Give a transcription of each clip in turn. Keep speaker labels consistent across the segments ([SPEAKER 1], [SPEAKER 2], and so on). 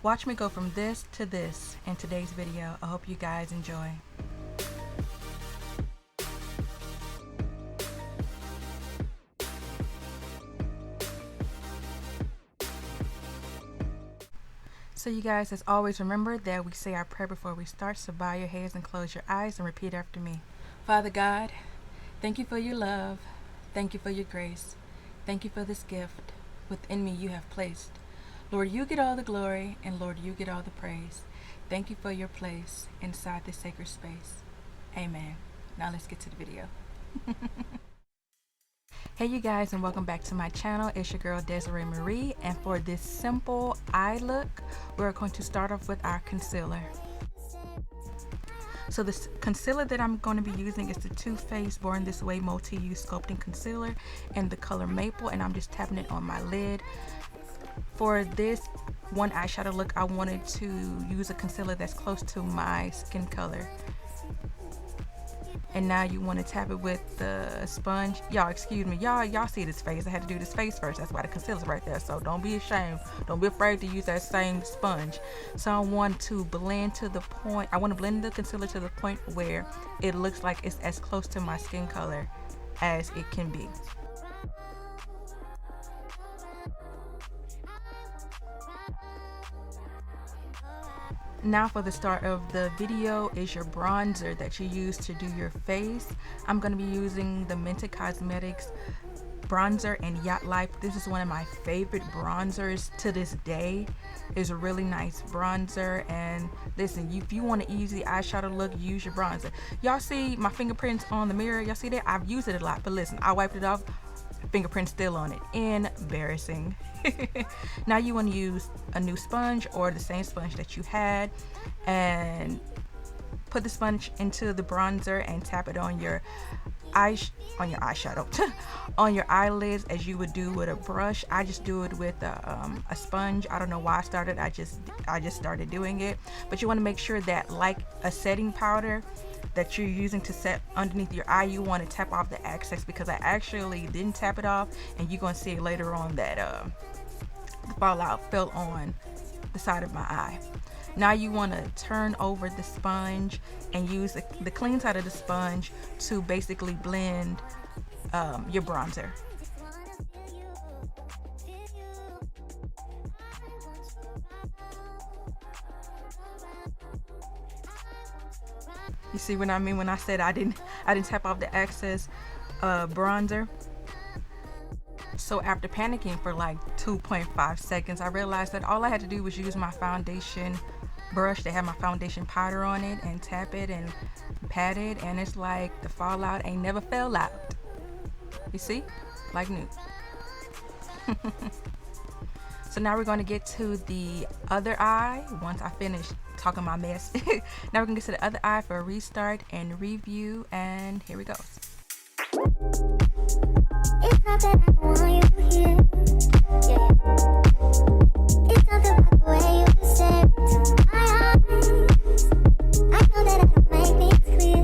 [SPEAKER 1] Watch me go from this to this in today's video. I hope you guys enjoy. So you guys, as always, remember that we say our prayer before we start, so bow your heads and close your eyes and repeat after me. Father God, thank you for your love. Thank you for your grace. Thank you for this gift within me you have placed. Lord, you get all the glory, and Lord, you get all the praise. Thank you for your place inside this sacred space. Amen. Now let's get to the video. Hey you guys, and welcome back to my channel. It's your girl Desiree Marie, and for this simple eye look, we're going to start off with our concealer. So this concealer that I'm going to be using is the Too Faced Born This Way Multi-Use Sculpting Concealer in the color Maple, and I'm just tapping it on my lid. For this one eyeshadow look, I wanted to use a concealer that's close to my skin color. And now you want to tap it with the sponge. Y'all, excuse me. Y'all see this face. I had to do this face first. That's why the concealer's right there. So don't be ashamed. Don't be afraid to use that same sponge. So I want to blend to the point. I want to blend the concealer to the point where it looks like it's as close to my skin color as it can be. Now for the start of the video is your bronzer that you use to do your face. I'm going to be using the Mented Cosmetics bronzer and Yacht Life. This is one of my favorite bronzers to this day. It's a really nice bronzer, and listen, if you want an easy eyeshadow look, use your bronzer. Y'all see my fingerprints on the mirror? Y'all see that? I've used it a lot, but listen, I wiped it off. Fingerprint still on it. Embarrassing. Now you want to use a new sponge or the same sponge that you had, and put the sponge into the bronzer and tap it on your eyeshadow on your eyelids as you would do with a brush. I just do it with a sponge. I don't know why I started. I just started doing it. But you want to make sure that, like a setting powder that you're using to set underneath your eye, you want to tap off the excess, because I actually didn't tap it off, and you're going to see it later on that the fallout fell on the side of my eye. Now you want to turn over the sponge and use the clean side of the sponge to basically blend your bronzer. You see what I mean when I said I didn't tap off the excess bronzer? So after panicking for like 2.5 seconds, I realized that all I had to do was use my foundation brush that had my foundation powder on it and tap it and pat it, and it's like the fallout ain't never fell out. You see? Like new. So now we're going to get to the other eye once I finish talking my mess. Now we're going to get to the other eye for a restart and review, and here we go.
[SPEAKER 2] It's not that I want you here. Yeah. It's something about the way you say it to my eyes. I know that I don't make things clear.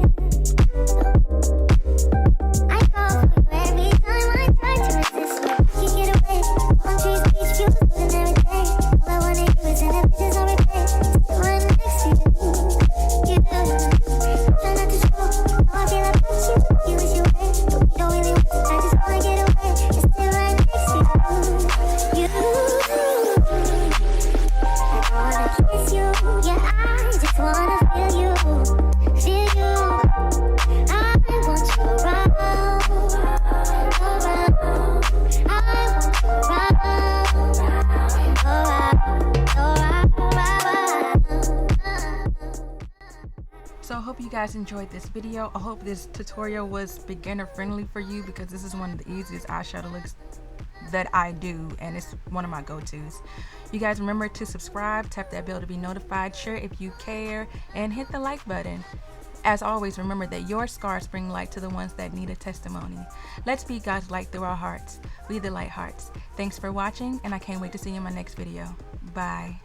[SPEAKER 2] I fall for you every time I try to resist you. You get away on trees, beach views, and every day. All I wanna do is send pictures on replay. Still right next to you. You do. Try not to show how I feel about you. You wish you were, but you don't really want to. I just wanna get away. It's still right next to you. You. I don't wanna kiss you. Yeah, I just wanna feel you. Feel you. I want you around.
[SPEAKER 1] So I hope you guys enjoyed this video. I hope this tutorial was beginner friendly for you, because this is one of the easiest eyeshadow looks that I do, and it's one of my go-tos. You guys remember to subscribe, tap that bell to be notified, share if you care, and hit the like button. As always, remember that your scars bring light to the ones that need a testimony. Let's be God's light through our hearts. We the light hearts. Thanks for watching, and I can't wait to see you in my next video. Bye.